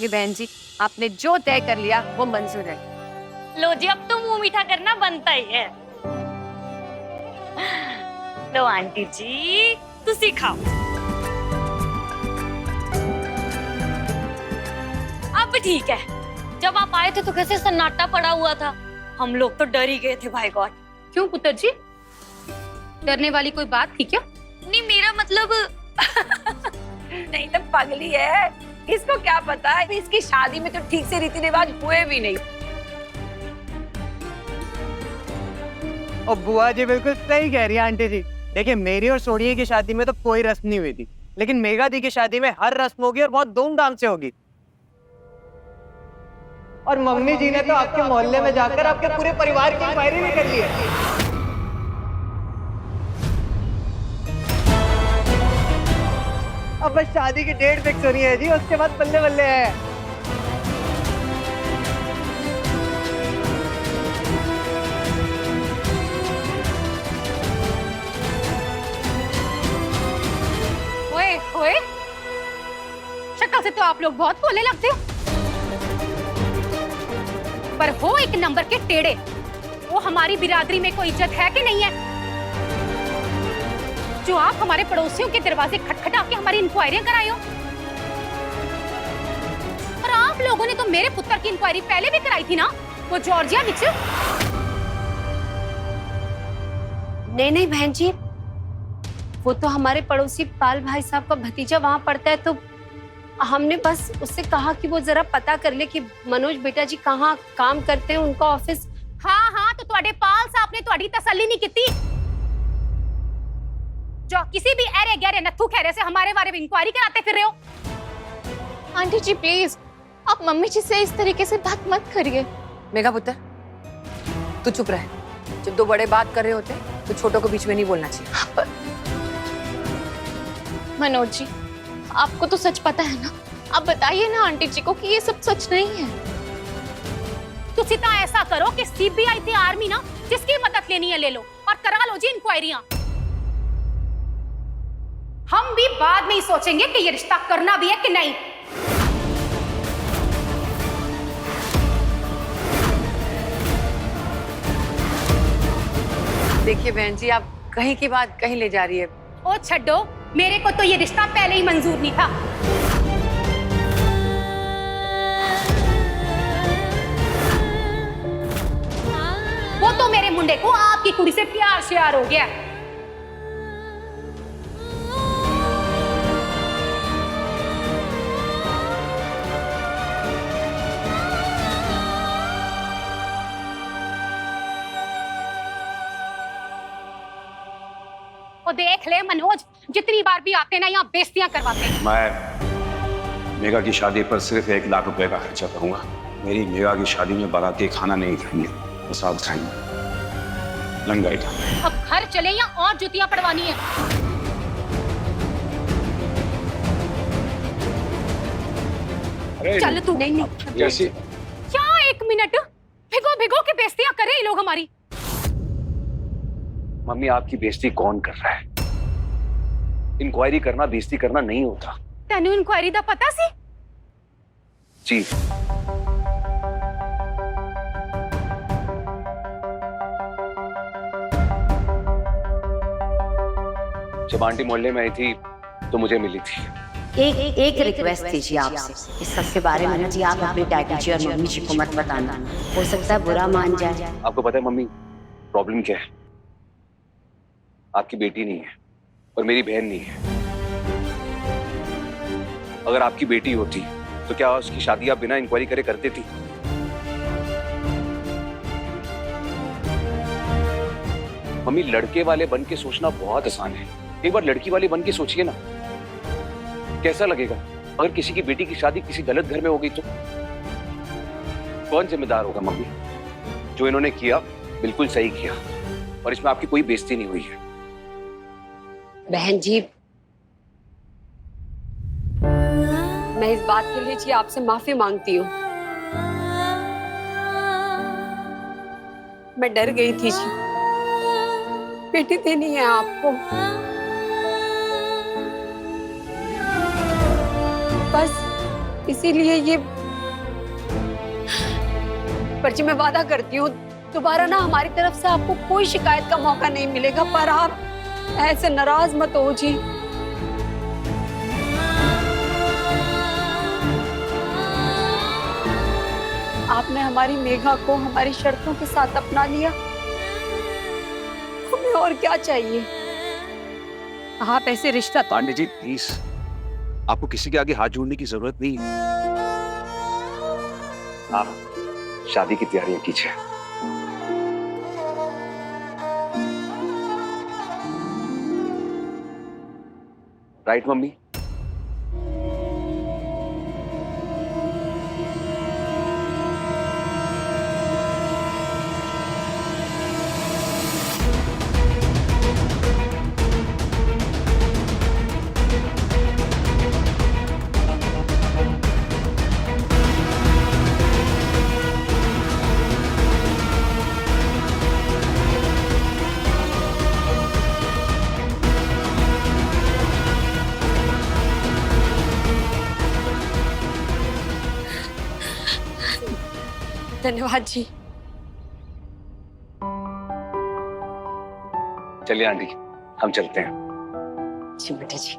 अभी बहन जी, आपने जो तय कर लिया वो मंजूर है। लो जी, अब तो मुंह मीठा करना बनता ही है। लो आंटी जी, तुसी खाओ। अब ठीक है। जब आप आए थे तो कैसे सन्नाटा पड़ा हुआ था, हम लोग तो डर ही गए थे। भाई गॉड। क्यों पुत्र जी, डरने वाली कोई बात थी क्या? नहीं, मेरा मतलब नहीं तो पगली है, इसको क्या पता है, इसकी शादी में तो ठीक से रीति रिवाज हुए भी नहीं। और बुआ जी बिल्कुल सही कह रही है आंटी जी। देखिए, मेरी और सोनिया की शादी में तो कोई रस्म नहीं हुई थी, लेकिन मेघा दी की शादी में हर रस्म होगी और बहुत धूमधाम से होगी। और मम्मी जी ने तो आपके मोहल्ले में जाकर आपके पूरे परिवार की इंक्वायरी भी कर ली है। अब बस शादी की डेट फिक्स हो रही है जी, उसके बाद बल्ले बल्ले है। ओए ओए, शक्ल से तो आप लोग बहुत भोले लगते हो, पर हो एक नंबर के टेढ़े। वो हमारी बिरादरी में कोई इज्जत है कि नहीं है, जो आप हमारे पड़ोसियों के दरवाजे खटखटा के हमारी इंक्वायरियां कराई हो? और आप लोगों ने तो मेरे पुत्र की इंक्वायरी पहले भी कराई थी ना, वो जॉर्जिया विच। नहीं नहीं बहन जी, वो तो हमारे पड़ोसी पाल भाई साहब का भतीजा वहां पढ़ता है, तो हमने बस उससे कहा कि वो जरा पता कर ले कि मनोज बेटा जी कहाँ काम करते हैं, उनका ऑफिस। हाँ हाँ, तो ਤੁਹਾਡੇ पाल साहब ने ਤੁਹਾਡੀ तसल्ली नहीं की, जो किसी भी अरे गहरे नथु खैरे से हमारे बारे में इंक्वायरी कराते फिर रहे हो। आंटी जी प्लीज, आप मम्मी जी से इस तरीके से बात मत करिए। मेघा पुत्र, तू चुप रह। जब दो बड़े बात कर रहे होते तो छोटों को बीच में नहीं बोलना चाहिए। मनोज जी, आपको तो सच पता है ना, आप बताइए ना आंटी जी को कि ये सब सच नहीं है। तुसी तो ऐसा करो कि सीबीआई थी आर्मी ना, जिसकी मदद लेनी है ले लो और करा लो जी इंक्वायरियां। हम भी बाद में ही सोचेंगे कि ये रिश्ता करना भी है कि नहीं। देखिए बहन जी, आप कहीं की बात कहीं ले जा रही है। ओ छड्डो, मेरे को तो ये रिश्ता पहले ही मंजूर नहीं था। वो तो मेरे मुंडे को आपकी कुड़ी से प्यार श्यार हो गया। वो देख ले मनोज, जितनी बार भी आते ना यहाँ बेइज्जतियां करवाते हैं। मैं मेघा की शादी पर सिर्फ 1 लाख रुपए का खर्चा करूंगा। मेरी मेघा की शादी में बाराती खाना नहीं खाएंगे, वो साथ खाएंगे लंगाई का। अब घर चले या और जुतियां पड़वानी है? चल तू। नहीं नहीं, कैसी? क्या 1 मिनट, भिगो भिगो के बेइज्जतियां कर रहे हैं ये लोग हमारी। मम्मी, आपकी बेइज्जती कौन कर रहा है? इंक्वायरी करना बेइज्जती करना नहीं होता। तेनू इंक्वायरी दा पता सी? जी, जब आंटी मोहल्ले में आई थी तो मुझे मिली थी। एक रिक्वेस्ट थी जी आपसे, इस सब के बारे में ना जी आप अपने डैडी जी और मम्मी जी को मत बताना, हो सकता है बुरा मान जाए। आपको पता है मम्मी, प्रॉब्लम क्या है? आपकी बेटी नहीं है और मेरी बहन नहीं है। अगर आपकी बेटी होती तो क्या उसकी शादी आप बिना इंक्वायरी करे कर देती? मम्मी, लड़के वाले बन के सोचना बहुत आसान है, एक बार लड़की वाले बन के सोचिए ना, कैसा लगेगा अगर किसी की बेटी की शादी किसी गलत घर में हो गई तो? कौन जिम्मेदार होगा मम्मी? जो इन्होंने किया बिल्कुल सही किया और इसमें आपकी कोई बेइज्जती नहीं हुई है। बहन जी, मैं इस बात के लिए जी आपसे माफी मांगती हूँ। मैं डर गई थी जी, बेटी देनी है आपको, बस इसीलिए ये। पर जी मैं वादा करती हूँ दोबारा ना हमारी तरफ से आपको कोई शिकायत का मौका नहीं मिलेगा। पर आप ऐसे नाराज मत हो जी। आपने हमारी मेघा को हमारी शर्तों के साथ अपना लिया, हमें और क्या चाहिए। आप ऐसे रिश्ता पांडे जी प्लीज, आपको किसी के आगे हाथ जोड़ने की जरूरत नहीं है। आप शादी की तैयारियां कीजिए। Right mummy? धन्यवाद जी। चलिए आंटी, हम चलते हैं। जी बेटा जी।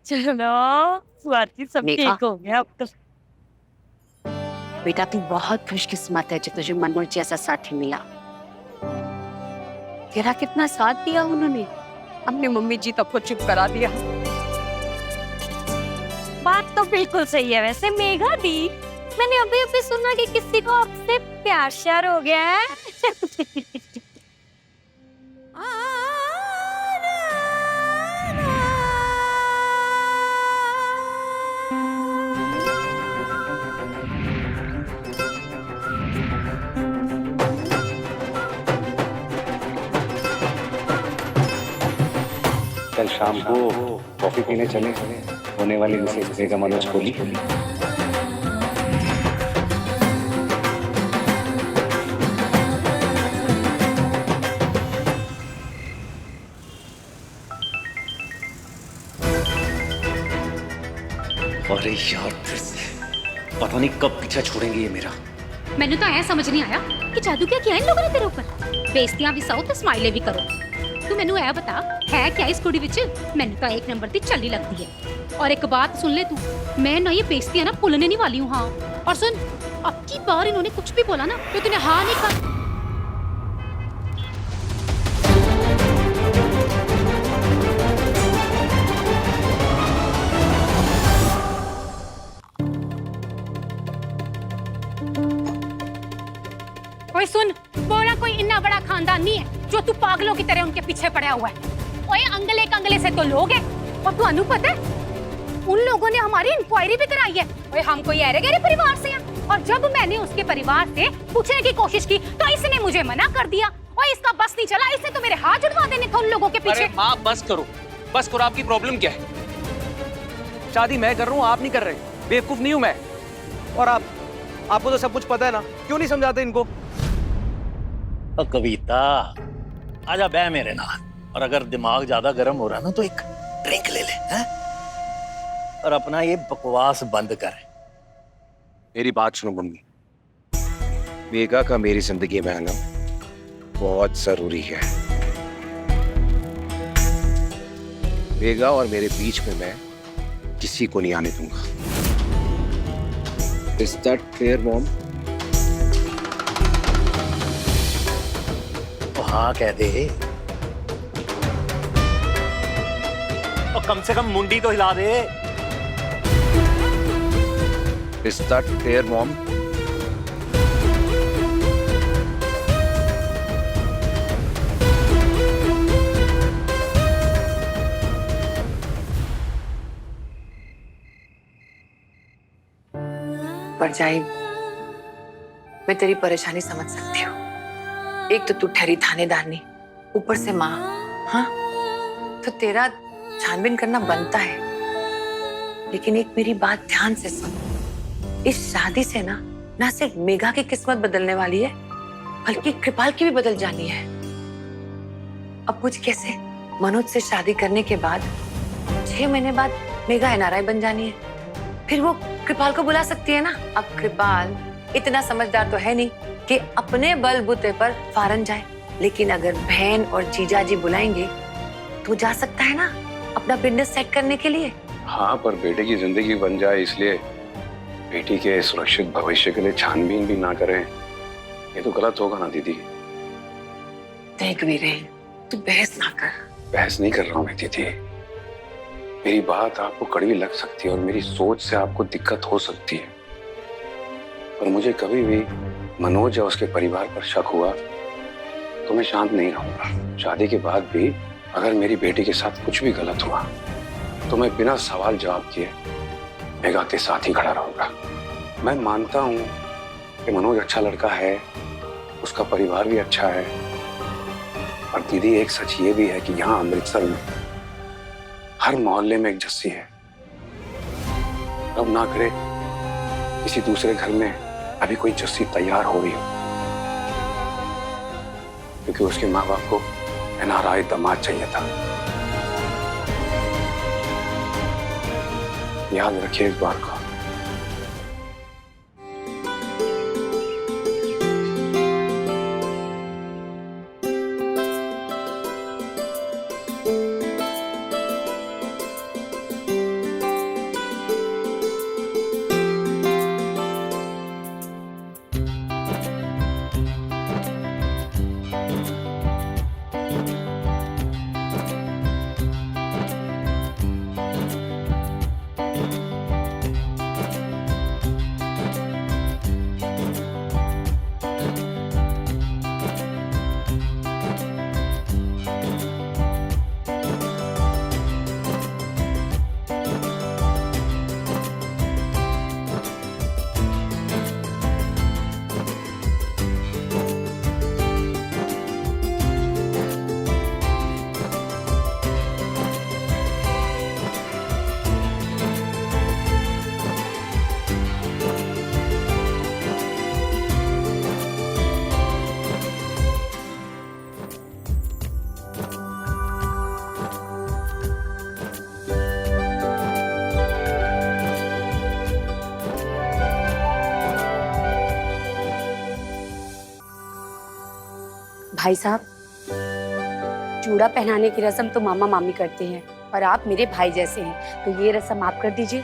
चलो स्वाति सब मेघा। ठीक हो गया अब तो। बेटा तू बहुत खुशकिस्मत है जो तुझे मनोज जैसा साथी मिला। तेरा कितना साथ दिया उन्होंने, अपनी मम्मी जी तक को चुप करा दिया। बात तो बिल्कुल सही है वैसे मेघा दी। मैंने अभी अभी सुना कि किसी को आपसे प्यार श्यार हो गया है। कल शाम को कॉफी पीने चले, होने वाली मिसेज मेघा मनोज कोहली। अरे यार फिर से पता नहीं कब पीछा छोड़ेंगे ये मेरा। मैंने तो ऐसा समझ नहीं आया कि जादू क्या किया इन लोगों ने तेरे ऊपर। बेइज्जतियां भी सहो ते स्माइले भी करो। तू मैनू ऐ बता है क्या इस कुड़ी विच? मैनू तो एक नंबर दी चली लगती है। और एक बात सुन ले तू, मैं ना ये बेइज्जतियां ना भूलने नहीं वाली हूँ। हाँ और सुन, अब की बार इन्होंने कुछ भी बोला ना तो तूने हाँ नहीं कर। ओए सुन, बोला कोई इतना बड़ा खानदान नहीं है जो तू पागलों की तरह उनके पीछे पड़ा हुआ है। ओए अंगले कंगले से तो लोग हैं। और तू अनु पता है उन लोगों ने हमारी इंक्वायरी भी कराई है। ओए हम कोई ऐरे गहरे परिवार से हैं। और जब मैंने उसके परिवार से पूछने की कोशिश की तो इसने मुझे मना कर दिया। ओए इसका बस नहीं चला, इसने तो मेरे हाथ जुड़वा देने थे उन लोगों के पीछे। अरे माँ बस करो, बस करो। आपकी प्रॉब्लम क्या है? शादी मैं कर रहा हूँ, आप नहीं कर रहे। बेवकूफ नहीं हूँ मैं। और आपको तो सब कुछ पता है ना, क्यों नहीं समझाते इनको? और कविता आजा बह मेरे नाल, और अगर दिमाग ज्यादा गर्म हो रहा ना तो एक ड्रिंक ले ले हैं? और अपना ये बकवास बंद कर। मेरी बात सुनो मम्मी, मेघा का मेरी जिंदगी में आना बहुत जरूरी है। मेघा और मेरे बीच में मैं किसी को नहीं आने दूंगा। Is that clear, Mom? तो हाँ कह दे, और कम से कम मुंडी तो हिला दे। Is that clear, Mom? परजाई, मैं तेरी परेशानी समझ सकती हूँ। एक तो तू ठहरी थानेदारनी, ऊपर से माँ। हाँ तो तेरा छानबीन करना बनता है। लेकिन एक मेरी बात ध्यान से सुन, इस शादी से ना ना सिर्फ मेघा की किस्मत बदलने वाली है, बल्कि कृपाल की भी बदल जानी है। अब मुझे कैसे मनोज से शादी करने के बाद 6 महीने बाद मेघा NRI बन जानी है, फिर वो कृपाल को बुला सकती है ना। अब कृपाल इतना समझदार तो है नहीं कि अपने बलबूते पर फॉरेन जाए, लेकिन अगर बहन और जीजाजी बुलाएंगे तो जा सकता है ना अपना बिजनेस सेट करने के लिए। हाँ, पर बेटे की जिंदगी बन जाए इसलिए बेटी के सुरक्षित भविष्य के लिए छानबीन भी ना करें, ये तो गलत होगा ना दीदी। देख भी रहे, तू बहस ना कर। बहस नहीं कर रहा हूँ मैं दीदी, मेरी बात आपको कड़वी लग सकती है और मेरी सोच से आपको दिक्कत हो सकती है, पर मुझे कभी भी मनोज या उसके परिवार पर शक हुआ तो मैं शांत नहीं रहूंगा। शादी के बाद भी अगर मेरी बेटी के साथ कुछ भी गलत हुआ तो मैं बिना सवाल जवाब किए मेघा के साथ ही खड़ा रहूंगा। मैं मानता हूँ कि मनोज अच्छा लड़का है, उसका परिवार भी अच्छा है, और दीदी एक सच ये भी है कि यहाँ अमृतसर में हर मोहल्ले में एक जस्सी है। अब ना करे किसी दूसरे घर में अभी कोई जस्सी तैयार हो रही हो, क्योंकि उसके माँ बाप को NRI दामाद चाहिए था। याद रखिए इस बात को। भाई साहब, चूड़ा पहनाने की रस्म तो मामा मामी करते हैं, और आप मेरे भाई जैसे हैं, तो ये रस्म आप कर दीजिए।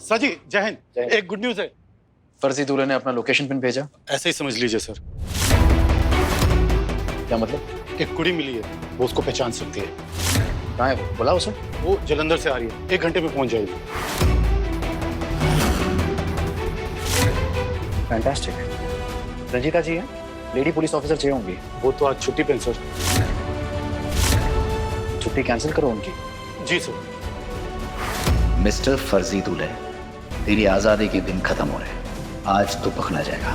सर जी, जय हिंद। एक गुड न्यूज है। फर्जी दूल्हे ने अपना लोकेशन पिन भेजा। ऐसे ही समझ लीजिए सर। क्या मतलब? एक कुड़ी मिली है, वो उसको पहचान सकती है। कहाँ है वो? बुलाओ उसे। वो जलंधर से आ रही है, 1 घंटे में पहुंच जाएगी। फैंटास्टिक। रंजिता जी है, लेडी पुलिस ऑफिसर चाहिए होंगी। वो तो आज छुट्टी पे हैं सर। छुट्टी कैंसिल करो उनकी। जी सर। मिस्टर फर्जी दूल्हे, तेरी आजादी के दिन खत्म हो रहे हैं। आज तो पकड़ा जाएगा।